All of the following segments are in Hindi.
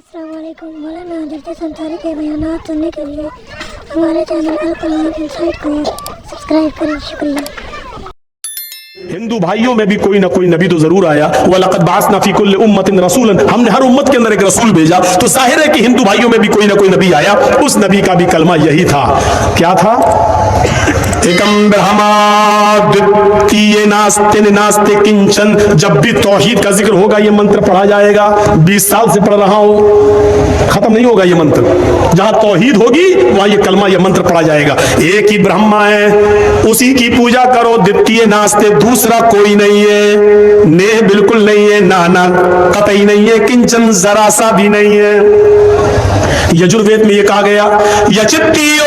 अस्सलाम वालेकुम। मौलाना जफर अंसारी के बयानात सुनने के लिए हमारे चैनल अल कुरान इनसाइट को सब्सक्राइब करें। शुक्रिया। हिंदू भाइयों में भी कोई ना कोई नबी तो जरूर आया। वलक़द बअसना फी कुल्लि उम्मतिन रसूलन, हमने हर उम्मत के अंदर एक रसूल भेजा। तो जाहिर है कि हिंदू भाइयों में भी कोई ना कोई नबी आया। उस नबी का भी कलमा यही था। क्या था? एकम ब्रह्मा द्वितीय नास्ते नास्ते किंचन। जब भी तौहीद का जिक्र होगा ये मंत्र पढ़ा जाएगा। 20 साल से पढ़ रहा हूं, खत्म नहीं होगा ये मंत्र। जहां तौहीद होगी वहां ये कलमा ये मंत्र पढ़ा जाएगा। एक ही ब्रह्मा है, उसी की पूजा करो। द्वितीय नास्ते, दूसरा कोई नहीं है। नेह बिल्कुल नहीं है, नाना कतई नहीं है, किंचन जरा सा भी नहीं है। यजुर्वेद में ये कहा गया, यचित्तियो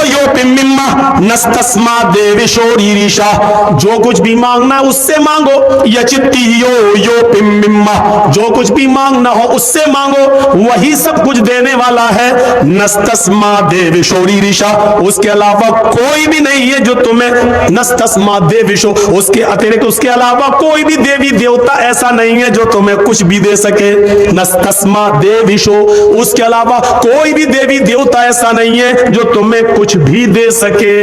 यो पिम्मिम्मा नस्तस्मा देविशोरीरिशा। जो कुछ भी मांगना उससे मांगो। यचित्तियो यो पिम्मिम्मा, जो कुछ भी मांगना हो उससे मांगो, वही सब कुछ देने वाला है। नस्तस्मा देविशोरीरिशा, उसके अलावा कोई भी नहीं है जो तुम्हें, नस्तस्मा देविशो, उसके अतिरिक्त उसके अलावा कोई भी देवी देवता ऐसा नहीं है जो तुम्हें कुछ भी दे सके। नस्तस्मा देविशो, उसके अलावा कोई भी देवी देवता ऐसा नहीं है जो तुम्हें कुछ भी दे सके।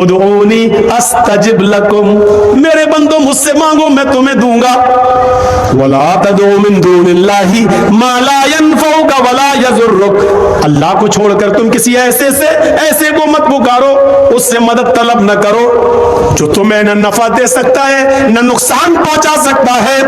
उदऊनी अस्तजिब लकुम, मेरे बंदो मुझसे मांगो मैं तुम्हें दूंगा। वला तदऊ मिन दूनिल्लाहि मा ला यनफउका वला यजुर्रुक, अल्लाह को छोड़कर तुम किसी ऐसे को मत पुकारो, उससे मदद तलब न करो जो तुम्हें न नफा दे सकता है न नुकसान पहुंचा सकता है।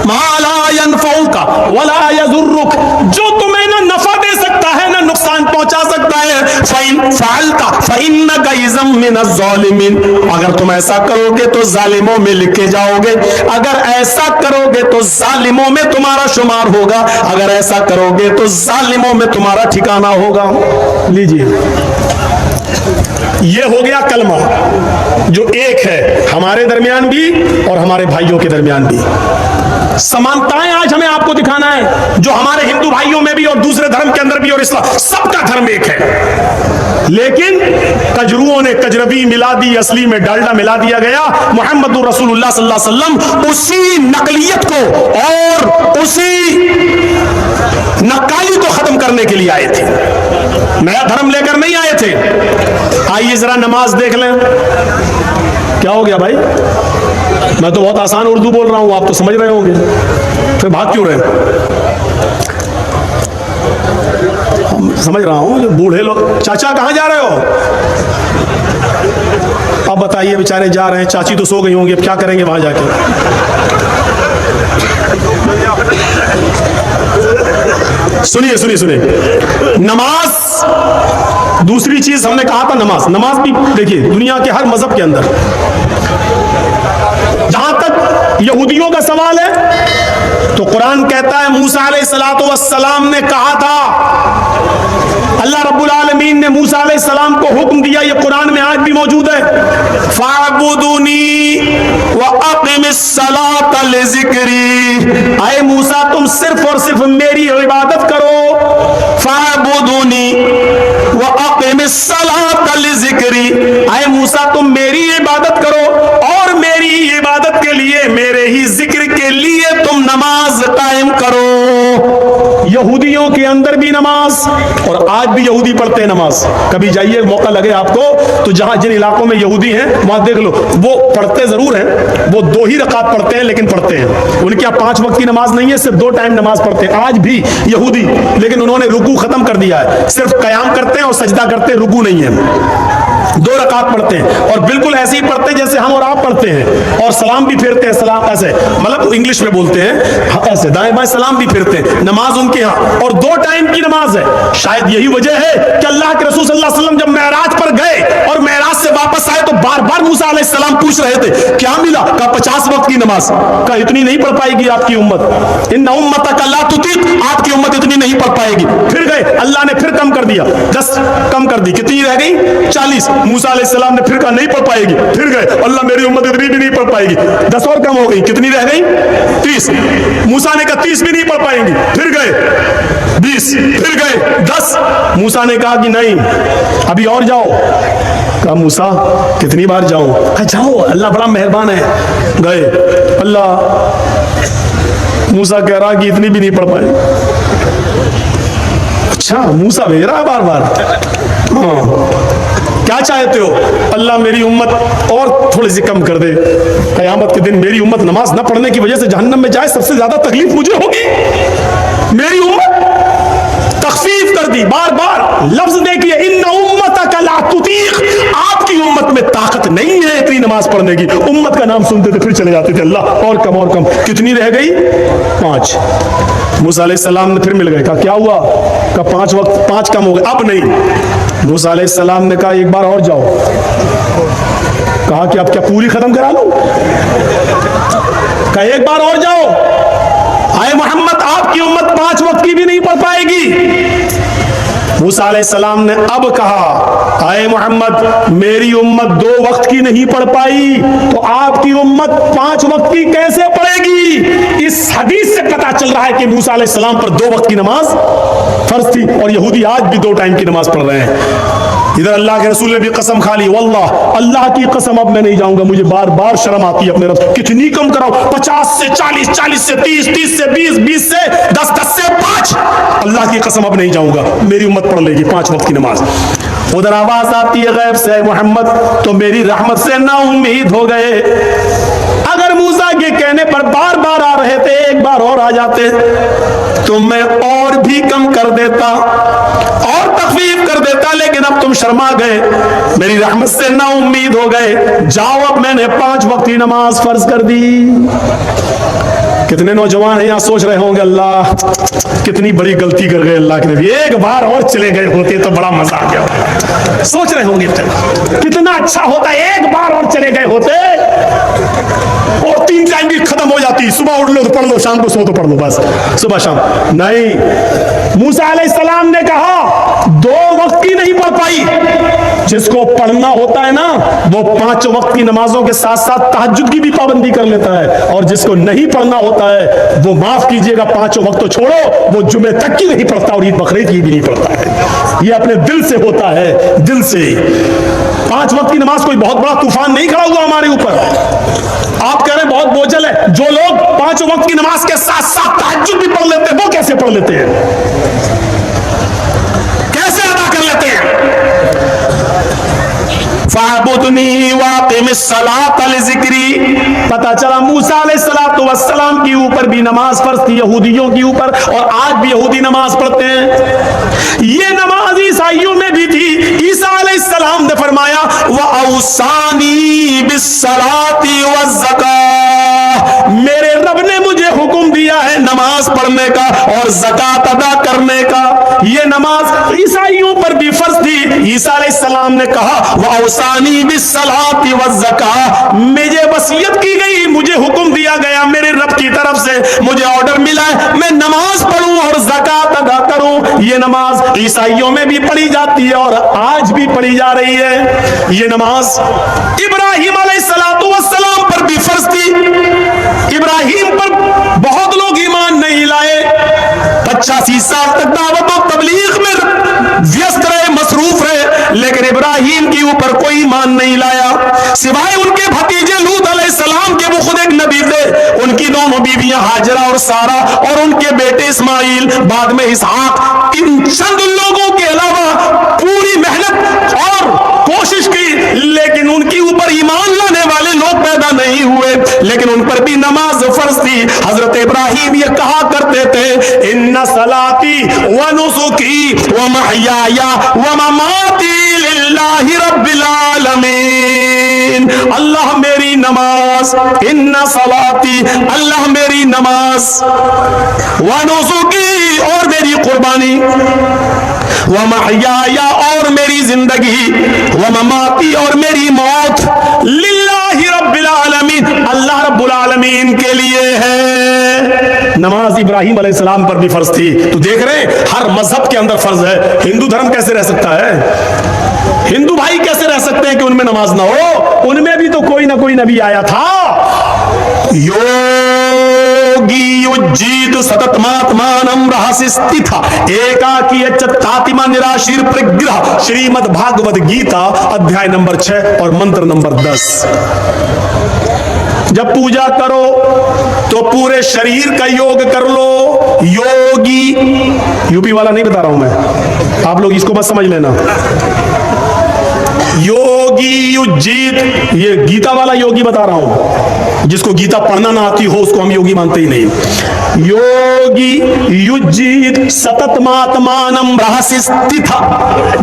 मा ला यनफउका वला यजुर्रुक, जो तुम्हें न नफा दे सकता है न नुकसान पहुंचा सकता है। फ़इन फ़अलता फ़इन्नका इज़म मिनज़ ज़ालिमीन, अगर तुम ऐसा करोगे तो जालिमों में लिखे जाओगे। अगर ऐसा करोगे तो जालिमों में तुम्हारा शुमार होगा। अगर ऐसा करोगे तो जालिमों में तुम्हारा ठिकाना होगा। लीजिए, ये हो गया कलमा जो एक है हमारे दरमियान भी और हमारे भाइयों के दरमियान भी। समानताएं आज हमें आपको दिखाना है, जो हमारे हिंदू भाइयों में भी और दूसरे धर्म के अंदर भी और इस्लाम, सबका धर्म एक है। लेकिन कजरुओं ने कजरवी मिला दी, असली में डालडा मिला दिया गया। मोहम्मद रसूलुल्लाह सल्लल्लाहु अलैहि वसल्लम उसी नकलियत को और उसी नक्काली को खत्म करने के लिए आए थे, नया धर्म लेकर नहीं आए थे। आइए जरा नमाज देख लें। क्या हो गया भाई? मैं तो बहुत आसान उर्दू बोल रहा हूं, आप तो समझ रहे होंगे, फिर भाग क्यों रहे? हम समझ रहा हूं, जो बूढ़े लोग, चाचा कहां जा रहे हो? अब बताइए, बेचारे जा रहे हैं, चाची तो सो गई होंगी, अब क्या करेंगे वहां जाके? सुनिए सुनिए सुनिए, नमाज दूसरी चीज हमने कहा था। नमाज भी देखिए, दुनिया के हर मजहब के अंदर, जहां तक यहूदियों का सवाल है तो कुरान कहता है मूसा अलैहिस्सलातु वस्सलाम ने कहा था, अल्लाह रब्बुल आलमीन ने मूसा अलैहिस्सलाम को हुक्म दिया, ये कुरान में आज भी मौजूद है, फ़अबुदूनी व अक़िमिस्सलाता लिज़िक्री, आए मूसा तुम सिर्फ और सिर्फ मेरी इबादत करो। फ़अबुदूनी व अक़िमिस्सलाता लिज़िक्री, आए मूसा तुम मेरी इबादत करो और मेरी इबादत के लिए, मेरे ही जिक्र के लिए तुम नमाज कायम करो। यहूदियों के अंदर भी नमाज, और आज भी यहूदी पढ़ते हैं नमाज। कभी जाइए, मौका लगे आपको तो जहां जिन इलाकों में यहूदी हैं वहां देख लो, वो पढ़ते जरूर हैं, वो 2 ही रकात पढ़ते हैं लेकिन पढ़ते हैं। उनके यहाँ 5 वक्त की नमाज नहीं है, सिर्फ 2 टाइम नमाज पढ़ते हैं आज भी यहूदी। लेकिन उन्होंने रुकू खत्म कर दिया है, सिर्फ कयाम करते हैं और सजदा करते हैं, रुकू नहीं है। 2 रकात पढ़ते हैं और बिल्कुल ऐसे ही पढ़ते हैं जैसे हम और आप पढ़ते हैं, और सलाम भी फेरते हैं, सलाम ऐसे, मतलब इंग्लिश में बोलते हैं ऐसे, दाएं बाएं सलाम भी फेरते हैं। नमाज उनके यहाँ, और 2 टाइम की नमाज है। शायद यही वजह है कि अल्लाह के रसूल सल्लल्लाहु अलैहि वसल्लम जब मेराज पर गए और मेराज से वापस आए तो बार बार मूसा अलैहिस्सलाम पूछ रहे थे क्या मिला? कहा 50 वक्त की नमाज। कहा इतनी नहीं पढ़ पाएगी आपकी उम्मत, इन्ना उम्मतक ला तुतीक, आपकी उम्मत इतनी नहीं पढ़ पाएगी। फिर गए, अल्लाह ने फिर कम कर दिया, 10 कम कर दी, कितनी रह गई? 40। मूसा अलैहिस्सलाम ने फिर कहा नहीं पढ़ पाएगी। फिर गए, अल्लाह मेरी उम्मत इतनी भी नहीं पढ़ पाएगी, 10 और कम हो गई, कितनी रह गई? 30। मूसा ने कहा 30 भी नहीं पढ़ पाएंगी। फिर गए 20, फिर गए 10। मूसा ने कहा कि नहीं अभी और जाओ। कहा मूसा कितनी बार जाऊं? कहा जाओ, अल्लाह बड़ा मेहरबान है। गए, अल्लाह मूसा कह रहा कि इतनी भी नहीं पढ़ पाए। अच्छा, मूसा भेज रहा है बार बार। हाँ, क्या चाहते हो? अल्लाह मेरी उम्मत और थोड़ी सी कम कर दे, क़यामत के दिन मेरी उम्मत नमाज न पढ़ने की वजह से जहन्नम में जाए, सबसे ज्यादा तकलीफ मुझे होगी। मेरी उम्मत तखफीफ कर दी, बार बार लफ्ज देखिए, इन्ना उम्मतक ला तुतीक, आपकी उम्मत में ताकत नहीं है इतनी नमाज पढ़ने की। उम्मत का नाम सुनते थे फिर चले जाते थे, अल्लाह और कम और कम। कितनी रह गई? 5। मूसा अलैहिस्सलाम ने फिर मिल गए, कहा क्या हुआ? कहा 5 वक्त 5 कम हो गए, अब नहीं। मूसा अलैहिस्सलाम ने कहा एक बार और जाओ। कहा कि अब क्या पूरी खत्म करा लूं? कहा एक बार और जाओ। आए मोहम्मद, आपकी उम्मत 5 वक्त की भी नहीं पढ़ पाएगी। मूसा अलैहिस्सलाम ने अब कहा, आए मोहम्मद, मेरी उम्मत 2 वक्त की नहीं पढ़ पाई, तो आपकी उम्मत 5 वक्त की कैसे पढ़ेगी? इस हदीस से पता चल रहा है कि मूसा अलैहिस्सलाम पर 2 वक्त की नमाज फर्ज थी, और यहूदी आज भी 2 टाइम की नमाज पढ़ रहे हैं। इधर अल्लाह के रसूल ने भी कसम खा ली, वल्लाह, अल्लाह की कसम अब मैं नहीं जाऊंगा, मुझे बार बार शर्म आती है अपने रब। कितनी कम कराओ? 50 से 40, 40 से 30, 30 से 20, 20 से 10, 10 से 5। अल्लाह की कसम अब नहीं जाऊंगा, मेरी उम्मत पढ़ लेगी 5 वक्त की नमाज। उधर आवाज आती है गैब से, मोहम्मद तो मेरी रहमत से ना उम्मीद हो गए। अगर मूसा के कहने पर बार बार आ रहे थे, एक बार और आ जाते तो मैं और भी कम कर देता और तखफीफ कर देता, लेकिन अब तुम शर्मा गए, मेरी रहमत से ना उम्मीद हो गए। जाओ, अब मैंने 5 वक्त की नमाज फर्ज कर दी। कितने नौजवान हैं यहाँ सोच रहे होंगे, अल्लाह कितनी बड़ी गलती कर गए, अल्लाह के नबी एक बार और चले गए होते तो बड़ा मजा आ गया। सोच रहे होंगे कितना अच्छा होता, एक बार और चले गए होते और 3 टाइम भी खत्म हो जाती। सुबह उठ लो तो पढ़ लो, शाम को सो तो पढ़ लो, बस सुबह शाम। नहीं, मूसा अलैहिस्सलाम ने कहा 2 वक्त की नहीं पढ़ पाई। जिसको पढ़ना होता है ना, वो 5 वक्त की नमाजों के साथ साथ तहज्जुद की भी पाबंदी कर लेता है, और जिसको नहीं पढ़ना होता है वो माफ कीजिएगा 5 वक्त तो छोड़ो, वो जुमे तक की नहीं पढ़ता और ईद बकरीद की भी नहीं पढ़ता है। ये अपने दिल से होता है, दिल से। 5 वक्त की नमाज कोई बहुत बड़ा तूफान नहीं खड़ा हुआ हमारे ऊपर। आप कह रहे हैं बहुत बोझल है। जो लोग 5 वक्त की नमाज के साथ साथ तहज्जुद भी पढ़ लेते हैं, वो कैसे पढ़ लेते हैं, कैसे अदा कर लेते हैं? फ़अब्दुनी वाक़िमिस सलात लिज़िक्री। पता चला मूसा अलैहिस्सलातु वस्सलाम के ऊपर भी नमाज फर्ज थी, यहूदियों के ऊपर, और आज भी यहूदी नमाज पढ़ते हैं। ये नमाज ईसाइयों में भी थी। ईसा अलैहिस्सलाम ने फरमाया, व औसानी बिस्सलाति वज़्ज़कात, मेरे रब ने मुझे हुक्म दिया है नमाज पढ़ने का और ज़कात अदा करने का। ये नमाज ईसाइयों पर भी फर्ज थी। ईसा अलैहिस्सलाम ने कहा, व औसानी बिस्सलाति वज़्ज़कात, मुझे वसीयत की गई, मुझे हुक्म दिया गया मेरे रब की तरफ से, मुझे ऑर्डर मिला है मैं नमाज पढ़ूं और ज़कात अदा करूं। ये नमाज ईसाइयों में भी पढ़ी जाती है और आज भी पढ़ी जा रही है। ये नमाज इब्राहिम अलैहिस्सलातु वस्सलाम पर भी फर्ज थी। इब्राहिम पर बहुत लोग ईमान नहीं लाए, 85 साल तक दावत और तबलीग में व्यस्त रहे, मसरूफ रहे, लेकिन इब्राहिम के ऊपर कोई ईमान नहीं लाया सिवाय उनके भतीजे लूत अलैहिस्सलाम के। वो खुद एक नबी थे, उनकी दोनों बीवियां हाजरा और सारा, और उनके बेटे इस्माइल, बाद में इसहाक। इन चंद लोगों के अलावा पूरी मेहनत और कोशिश की, लेकिन उनके ऊपर ईमान लाने वाले लोग पैदा नहीं हुए, लेकिन उन पर भी नमाज फर्ज थी। हजरत इब्राहिम ये कहा करते थे, इन्ना सलाती व नुसुकी व महयाया व ममाती लिल्लाहि रब्बिल आलमीन। अल्लाह मेरी नमाज, इन्ना सलाती, अल्लाह मेरी नमाज, व नुसुकी, और मेरी कुर्बानी, व महयाया, और मेरी जिंदगी, व ममाती, और मेरी मौत, लिल्लाहि रब्बिल आलमीन, अल्लाह रब्बुल आलमीन के लिए है। नमाज इब्राहिम अलैहिस्सलाम पर भी फर्ज थी। तो देख रहे हैं हर मजहब के अंदर फर्ज है। हिंदू धर्म कैसे रह सकता है? हिंदू भाई कैसे रह सकते हैं कि उनमें नमाज ना हो? उनमें भी तो कोई ना कोई नबी आया था। योगी युज्जीत सततमात्मानं रहसिस्थिता एकाकी अच्युतातिमा निराशीर प्रग्रह। श्रीमद् भागवत गीता अध्याय नंबर 6 और मंत्र नंबर 10। जब पूजा करो तो पूरे शरीर का योग कर लो। योगी, यूपी वाला नहीं बता रहा हूं मैं, आप लोग इसको बस समझ लेना। योगी युजीत, ये गीता वाला योगी बता रहा हूं, जिसको गीता पढ़ना ना आती हो उसको हम योगी मानते ही नहीं। योगी युजीत सततमात्मानम रहस्य स्थिता।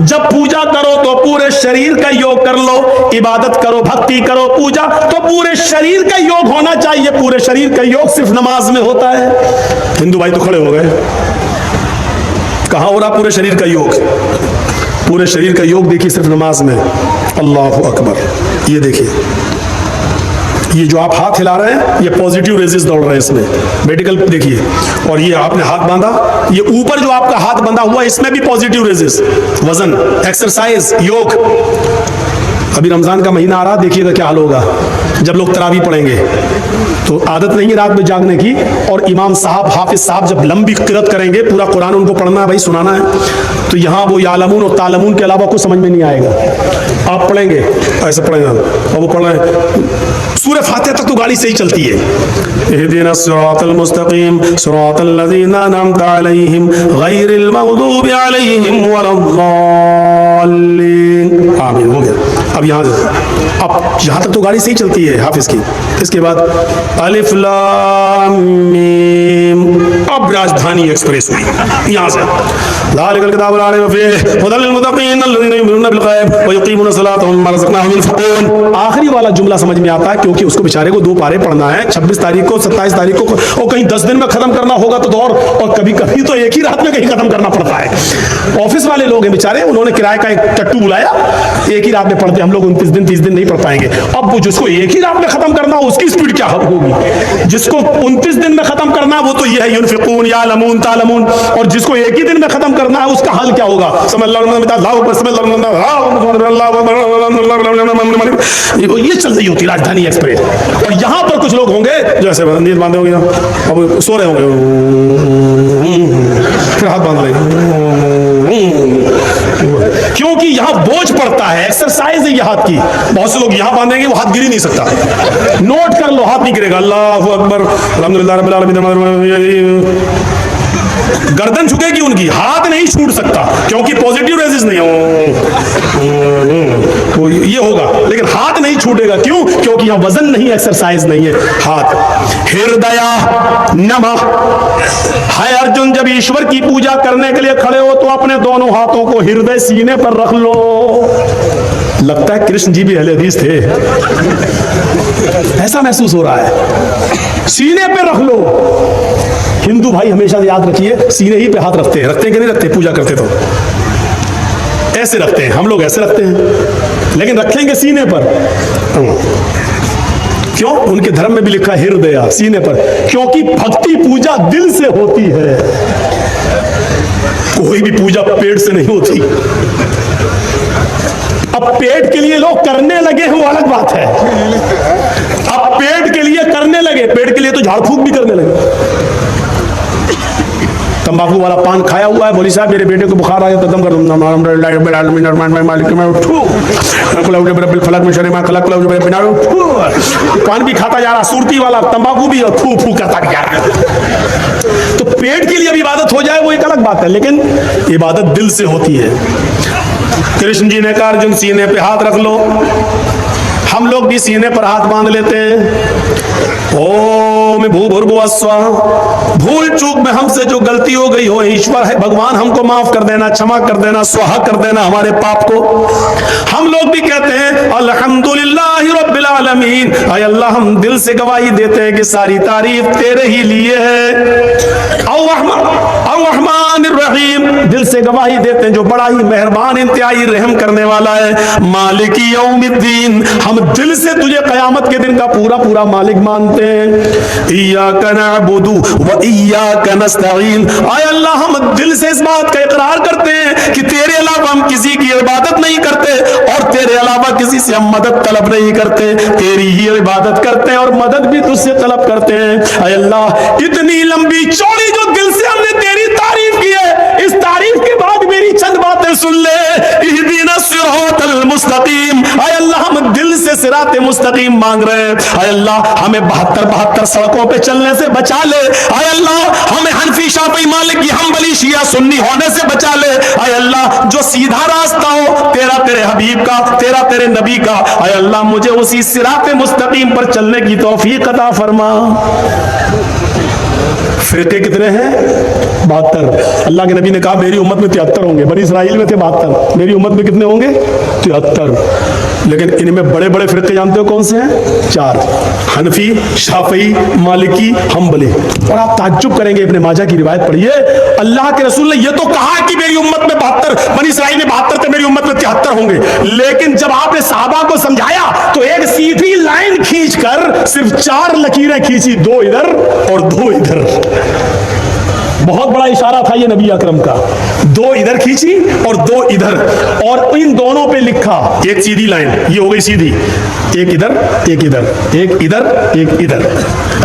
जब पूजा करो तो पूरे शरीर का योग कर लो, इबादत करो, भक्ति करो, पूजा तो पूरे शरीर का योग होना चाहिए। पूरे शरीर का योग सिर्फ नमाज में होता है। हिंदू भाई तो खड़े हो गए, कहां हो रहा पूरे शरीर का योग? पूरे शरीर का योग देखिए सिर्फ नमाज में। अल्लाहु अकबर। ये देखिए, ये जो आप हाथ हिला रहे हैं ये पॉजिटिव रेजेस दौड़ रहे हैं इसमें, मेडिकल देखिए। और ये आपने हाथ बांधा, ये ऊपर जो आपका हाथ बंधा हुआ इसमें भी पॉजिटिव रेजेस। वजन, एक्सरसाइज, योग। अभी रमजान का महीना आ रहा, देखिएगा क्या हाल होगा जब लोग तरावी पढ़ेंगे। तो आदत नहीं है रात में जागने की, और इमाम साहब, हाफिज साहब जब लंबी किरत करेंगे, पूरा कुरान उनको पढ़ना है भाई, सुनाना है, तो यहाँ वो यालमून और तालमून के अलावा कुछ समझ में नहीं आएगा। आप पढ़ेंगे ऐसे पढ़ेंगे, और वो पढ़ रहे हैं सूरह फातिहा तक तो गाड़ी से ही चलती है। इहदिनस सिरातल मुस्तकीम सिरातल लज़ीना अनअमता अलैहिम गैरिल मग़दूबि अलैहिम वलद्दाल्लीन। आमीन, हो गया। अब यहाँ तक तो गाड़ी से ही चलती है हाफिज की। इसके बाद अलिफ लाम मीम, अब राजधानी एक्सप्रेस हुई यहाँ से। ज़ालिकल किताबु ला रैब फीहि हुदल लिल मुत्तक़ीन अल्लज़ीना युमिनूना बिल ग़ैब व युक़ीमूना सलाता व मिम्मा रज़क़नाहुम युनफ़िक़ून। आखिरी वाला जुमला समझ में आता है, क्योंकि उसको बेचारे को 2 पारे पढ़ना है, 26 तारीख को, 27 तारीख को, और कहीं 10 दिन में खत्म करना होगा तो और कभी कभी तो एक ही रात में कहीं खत्म करना पड़ता है। ऑफिस वाले लोग हैं बेचारे, उन्होंने किराए का एक टट्टू बुलाया, एक ही रात में पढ़ते, हम लोग 29 दिन 30 दिन नहीं पढ़ पाएंगे। अब वो जिसको एक ही रात में खत्म करना हो उसकी स्पीड क्या होगी? जिसको 29 दिन में खत्म करना वो तो ये है युनफ़िक़ून यालमून तालमून, और जिसको एक ही दिन में खत्म करना है उसका हाल क्या होगा? ये चल रही होती राजधानी एक्सप्रेस। और यहाँ पर कुछ लोग होंगे जो ऐसे नींद बांधे होंगे, अब सो रहे होंगे, फिर हाथ बांध लेंगे, क्योंकि यहाँ बोझ पड़ता है, एक्सरसाइज है ये हाथ की। बहुत से लोग यहाँ बांधेंगे, वो हाथ गिर ही नहीं सकता। नोट कर लो, हाथ नहीं गिरेगा। अल्लाहु अकबर, अल्हम्दुलिल्लाह रब्बिल आलमीन। गर्दन झुकेगी उनकी, हाथ नहीं छूट सकता, क्योंकि पॉजिटिव रेजिस नहीं है। तो ये होगा, लेकिन हाथ नहीं छूटेगा। क्यों? क्योंकि यहाँ वजन नहीं, एक्सरसाइज नहीं है हाथ। हृदय नमः। हाय अर्जुन, जब ईश्वर की पूजा करने के लिए खड़े हो तो अपने दोनों हाथों को हृदय सीने पर रख लो। लगता है कृष्ण जी भी अहले हदीस थे, ऐसा महसूस हो रहा है। सीने पे रख लो। हिंदू भाई हमेशा याद रखिए, सीने ही पे हाथ रखते हैं कि नहीं रखते? पूजा करते तो ऐसे रखते हैं, हम लोग ऐसे रखते हैं, लेकिन रखेंगे सीने पर। क्यों? उनके धर्म में भी लिखा है हृदय, सीने पर, क्योंकि भक्ति पूजा दिल से होती है। कोई भी पूजा पेट से नहीं होती। अब पेट के लिए लोग करने लगे हैं, वो अलग बात है। अब पेट के लिए करने लगे, पेट के लिए तो झाड़ फूक भी करने लगे। तंबाकू वाला पान खाया हुआ है, बोली साहब मेरे बेटे को बुखार आया तो दम कर दूंगा। पान भी खाता जा रहा, सुरती वाला, तंबाकू भी, और फू फू करता जा रहा। तो पेट के लिए अब इबादत हो जाए वो एक अलग बात है, लेकिन इबादत दिल से होती है। कृष्ण जी ने कहा अर्जुन सीने पे हाथ रख लो। हम लोग भी सीने पर हाथ बांध लेते हैं। ओम भूर्भुवः स्वः। भूल चूक में हमसे जो गलती हो गई हो, ईश्वर है भगवान हमको माफ कर देना, क्षमा कर देना, स्वाहा कर देना हमारे पाप को। हम लोग भी कहते हैं अल्हम्दुलिल्लाहि रब्बिल आलमीन। ऐ अल्लाह, हम दिल से गवाही देते हैं कि सारी तारीफ तेरे ही लिए है। अर्रहमानिर रहीम, दिल से गवाही देते हैं जो बड़ा ही मेहरबान इंतहाई रहम करने वाला है। मालिकी यौमिद्दीन, हम दिल से तुझे कयामत के दिन का पूरा पूरा मालिक मानते हैं। इय्याका नअबुदु व इय्याका नस्तईन। ऐ अल्लाह, हम दिल से इस बात का इकरार करते हैं कि तेरे अलावा हम किसी की इबादत नहीं करते, और तेरे अलावा किसी से हम मदद तलब नहीं करते। तेरी ही इबादत करते हैं और मदद भी तुझसे तलब करते हैं। ऐ अल्लाह, इतनी लंबी चौड़ी जो दिल से हमने तेरी तारीफ की है, इस तारीफ के बाद मेरी चंद बातें सुन ले। इहदिनस सिरातल मुस्तकीम। आय अल्लाह हम दिल से सिरात मुस्तकीम मांग रहे हैं। आय अल्लाह हमें 72 सड़कों पे चलने से बचा ले। आय अल्लाह हमें हनफी शाफी मालिकी हम्बली शिया सुन्नी होने से बचा ले। आय अल्लाह जो सीधा रास्ता हो तेरा, तेरे हबीब का, तेरा तेरे नबी का, आय अल्लाह मुझे उसी सिरात मुस्तकीम पर चलने की तौफीक अता फरमा। फिरके कितने हैं? 72। अल्लाह के नबी ने कहा मेरी उम्मत में 73 होंगे। बनी इस्राइल में थे 72, मेरी उम्मत में कितने होंगे? 73। लेकिन इनमें बड़े बड़े फिरके जानते हो कौन से हैं? 4, हनफी, शाफी, मालिकी, हम्बली। और आप ताज्जुब करेंगे, इब्ने माजा की रिवायत पढ़िए, अल्लाह के रसूल ने यह तो कहा कि मेरी उम्मत में 72, बनी इस्राइल में 72 थे, मेरी उम्मत में 73 होंगे। लेकिन जब आपने सहाबा को समझाया तो एक सीधी लाइन खींचकर सिर्फ 4 लकीरें खींची, 2 इधर और 2 इधर। बहुत बड़ा इशारा था ये नबी अकरम का। 2 इधर खींची और 2 इधर, और इन दोनों पे लिखा एक सीधी लाइन, ये हो गई सीधी, एक इधर एक इधर, एक इधर एक इधर,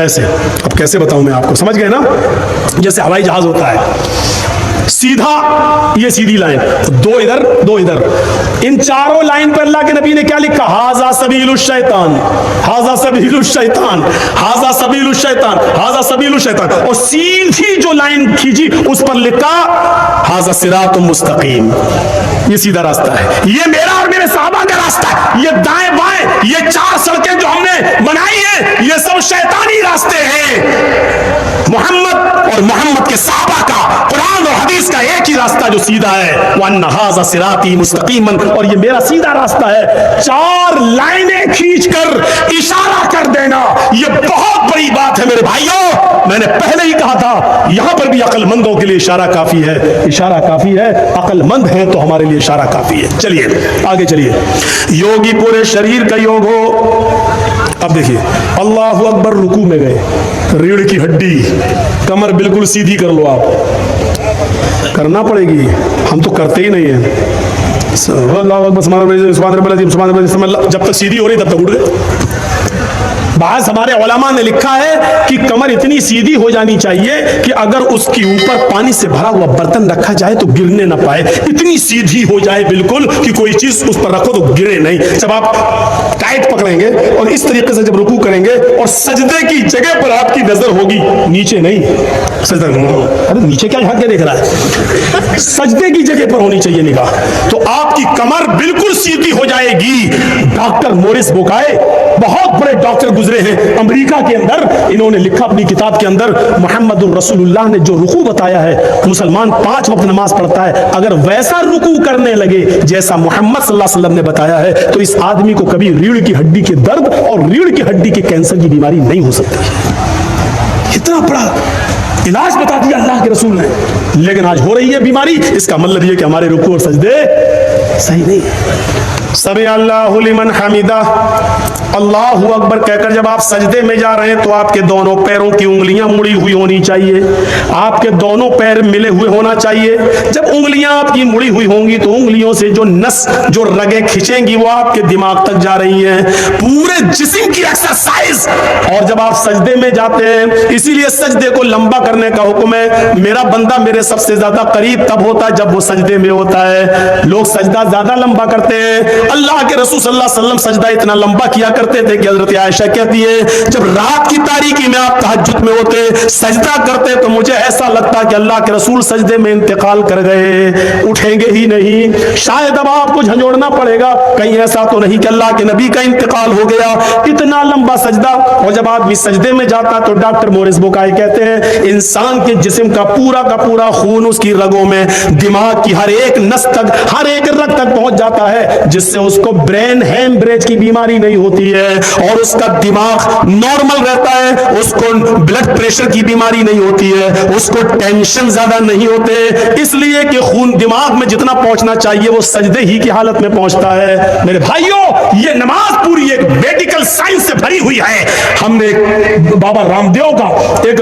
ऐसे। अब कैसे बताऊं मैं आपको, समझ गए ना? जैसे हवाई जहाज होता है, सीधा ये सीधी लाइन, 2 इधर 2 इधर। इन चारों लाइन पर अल्लाह के नबी ने क्या लिखा? हाजा सबीलुश शैतान, हाजा सबीलुश शैतान, हाजा सबीलुश शैतान, हाजा सबीलुश शैतान। और सीधी जो लाइन खींची उस पर लिखा हाजा सिरातुम मुस्तकीम, ये सीधा रास्ता है, ये मेरा और मेरे सहाबा का रास्ता है। ये दाएं बाएं, ये 4 सड़कें जो हमने बनाई है, ये सब शैतानी रास्ते हैं। मोहम्मद और मोहम्मद के सहाबा का, कुरान और हदीस का एक ही रास्ता जो सीधा है, वन्ना हाज़ा सिराती मुस्तकीमन, और ये मेरा सीधा रास्ता है। 4 लाइनें खींचकर इशारा कर देना, ये बहुत बड़ी बात है मेरे भाइयों। मैंने पहले ही कहा था, यहां पर भी अक्लमंदों के लिए इशारा काफी है, इशारा काफी है। अक्लमंद है तो हमारे लिए इशारा काफी है। चलिए आगे चलिए। योगी पूरे शरीर का योग हो। अब देखिए, अल्लाहु अकबर, रुकू में गए, रीढ़ की हड्डी, कमर बिल्कुल सीधी कर लो। आप करना पड़ेगी, हम तो करते ही नहीं है। जब तक सीधी हो रही तब तक उठ गए। बाज हमारे उलमा ने लिखा है कि कमर इतनी सीधी हो जानी चाहिए कि अगर उसके ऊपर पानी से भरा हुआ बर्तन रखा जाए तो गिरने ना पाए, इतनी सीधी हो जाए बिल्कुल कि कोई चीज उस पर रखो तो गिरे नहीं। जब आप टाइट पकड़ेंगे और इस तरीके से जब रुकू करेंगे और सजदे की जगह पर आपकी नजर होगी, नीचे नहीं। सजदा, अरे नीचे क्या झांक के देख रहा है? सजदे की जगह पर होनी चाहिए निगाह, तो आपकी कमर बिल्कुल सीधी हो जाएगी। डॉक्टर मोरिस बुकाय, बहुत बड़े डॉक्टर गुजरे हैं अमेरिका के अंदर, इन्होंने लिखा अपनी किताब के अंदर, मुहम्मदुर रसूलुल्लाह ने जो रुकू बताया है, मुसलमान 5 वक्त नमाज पढ़ता है, अगर वैसा रुकू करने लगे जैसा मोहम्मद सल्लल्लाहु अलैहि वसल्लम ने बताया है, तो इस आदमी को कभी रीढ़ की हड्डी के दर्द और रीढ़ की हड्डी के कैंसर की बीमारी नहीं हो सकती। इतना बड़ा इलाज बता दिया अल्लाह के रसूल ने, लेकिन आज हो रही है बीमारी। इसका मतलब यह कि हमारे रुकू और सजदे सही नहीं। समी अल्लाहु लिमन हमीदा, अल्लाहु अकबर कहकर जब आप सजदे में जा रहे हैं तो आपके दोनों पैरों की उंगलियां मुड़ी हुई होनी चाहिए, आपके दोनों पैर मिले हुए होना चाहिए। जब उंगलियां आपकी मुड़ी हुई होंगी तो उंगलियों से जो नस, जो रगें खिंचेंगी वो आपके दिमाग तक जा रही हैं, पूरे जिस्म की एक्सरसाइज। और जब आप सजदे में जाते हैं, इसीलिए सजदे को लंबा करने का हुक्म है। मेरा बंदा मेरे सबसे ज्यादा करीब तब होता है जब वो सजदे में होता है। लोग सजदा ज्यादा लंबा करते हैं, अल्लाह के रसूल सल्लल्लाहु अलैहि वसल्लम सजदा इतना लंबा किया करते थे कि हजरत आयशा कहती है, जब रात की तारीकी में आप तहज्जुद में होते, सजदा करते, तो मुझे ऐसा लगता कि अल्लाह के रसूल सजदे में इंतकाल कर गए, उठेंगे ही नहीं। शायद अब आपको झंझोड़ना पड़ेगा, कहीं ऐसा तो नहीं कि अल्लाह के नबी का इंतकाल हो गया। इतना लंबा सजदा। और जब आदमी सजदे में जाता तो डॉक्टर मोरिस बुकाई कहते हैं, इंसान के जिस्म का पूरा खून उसकी रगों में, दिमाग की हर एक नस तक, हर एक रग तक पहुंच जाता है, जिससे उसको ब्रेन हेमरेज की बीमारी नहीं होती है और उसका दिमाग नॉर्मल रहता है, उसको ब्लड प्रेशर की बीमारी नहीं होती है, उसको टेंशन ज्यादा नहीं होते, इसलिए कि खून दिमाग में जितना पहुंचना चाहिए वो सजदे ही की हालत में पहुंचता है। मेरे भाइयों, ये नमाज पूरी एक मेडिकल साइंस से भरी हुई है। हमने बाबा रामदेव का एक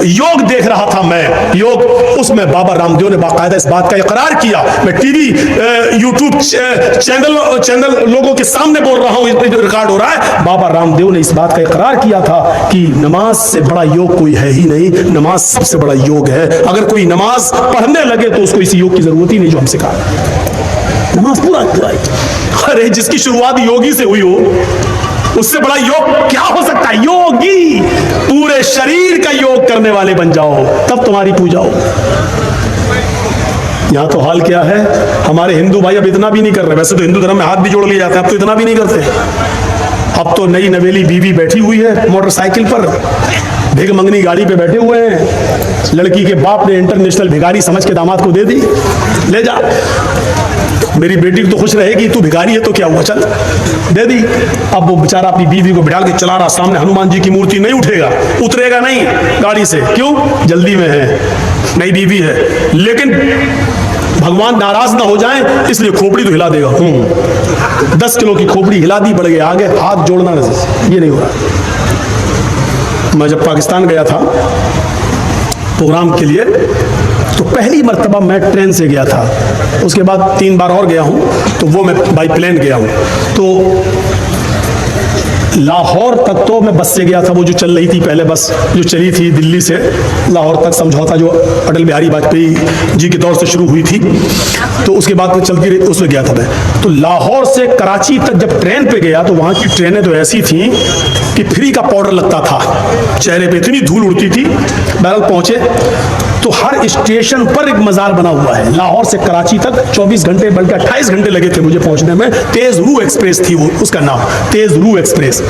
योग देख रहा था मैं, योग, उसमें बाबा रामदेव ने बाकायदा इस बात का इकरार किया। मैं टीवी यूट्यूब चैनल लोगों के सामने बोल रहा हूं, रिकॉर्ड हो रहा है। बाबा रामदेव ने इस बात का इकरार किया था कि नमाज से बड़ा योग कोई है ही नहीं, नमाज सबसे बड़ा योग है। अगर कोई नमाज पढ़ने लगे तो उसको इस योग की जरूरत ही नहीं जो हम सिखा। नमाज पूरा पूरा। अरे जिसकी शुरुआत योगी से हुई हो, उससे बड़ा योग क्या हो सकता है? योगी, पूरे शरीर का योग करने वाले बन जाओ, तब तुम्हारी पूजा हो। यहां तो हाल क्या है, हमारे हिंदू भाई अब इतना भी नहीं कर रहे। वैसे तो हिंदू धर्म में हाथ भी जोड़ लिए जाते हैं, अब तो इतना भी नहीं करते। अब तो नई नवेली बीवी बैठी हुई है मोटरसाइकिल पर, भिख मंगनी गाड़ी पे बैठे हुए हैं। लड़की के बाप ने इंटरनेशनल भिखारी समझ के दामाद को दे दी, ले जा, मेरी बेटी तो खुश रहेगी, तू भिखारी है तो क्या हुआ, चल दे दी। अब वो बेचारा अपनी बीवी को बिठा के चला रहा, सामने हनुमान जी की मूर्ति, नहीं उठेगा, उतरेगा नहीं गाड़ी से, क्यों? जल्दी में है, नई बीवी है। लेकिन भगवान नाराज ना हो जाए इसलिए खोपड़ी तो हिला देगा। 10 किलो की खोपड़ी हिला दी, बढ़ गया आगे, हाथ जोड़ना ये नहीं हो रहा। मैं जब पाकिस्तान गया था प्रोग्राम के लिए, तो पहली मर्तबा मैं ट्रेन से गया था, उसके बाद 3 बार और गया हूं, तो वो मैं बाई प्लेन गया हूं। तो लाहौर तक तो मैं बस से गया था, वो जो चल रही थी पहले बस जो चली थी दिल्ली से लाहौर तक, समझौता जो अटल बिहारी वाजपेयी जी के दौर से शुरू हुई थी, तो उसके बाद में चलती रही, उसमें गया था मैं। तो लाहौर से कराची तक जब ट्रेन पे गया तो वहाँ की ट्रेनें तो ऐसी थी कि फ्री का पाउडर लगता था चेहरे पे, इतनी धूल उड़ती थी। बहरहाल पहुँचे तो हर स्टेशन पर एक मज़ार बना हुआ है। लाहौर से कराची तक 24 घंटे बल्कि 28 घंटे लगे थे मुझे पहुंचने में। तेज रू एक्सप्रेस थी वो, उसका नाम तेज रू एक्सप्रेस।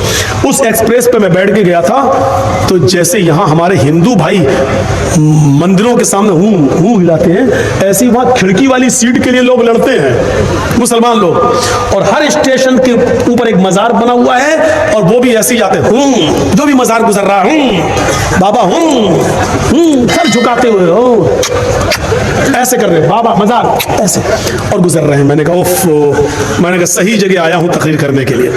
उस एक्सप्रेस पे मैं बैठ के गया था, तो जैसे यहाँ हमारे हिंदू भाई मंदिरों के सामने हूँ हिलाते हैं, ऐसे ही वहाँ खिड़की वाली सीट के लिए लोग लड़ते हैं मुसलमान लोग। और हर स्टेशन के ऊपर एक मज़ार बना हुआ है, और वो भी ऐसे ही जाते हैं, जो भी मज़ार गुजर रहा है, बाबा सर झुकाते हुए ऐसे कर रहे हैं, बाबा मज़ार ऐसे, और गुजर रहे हैं। मैंने कहा ओफ, मैंने कहा सही जगह आया हूं तकरीर करने के लिए।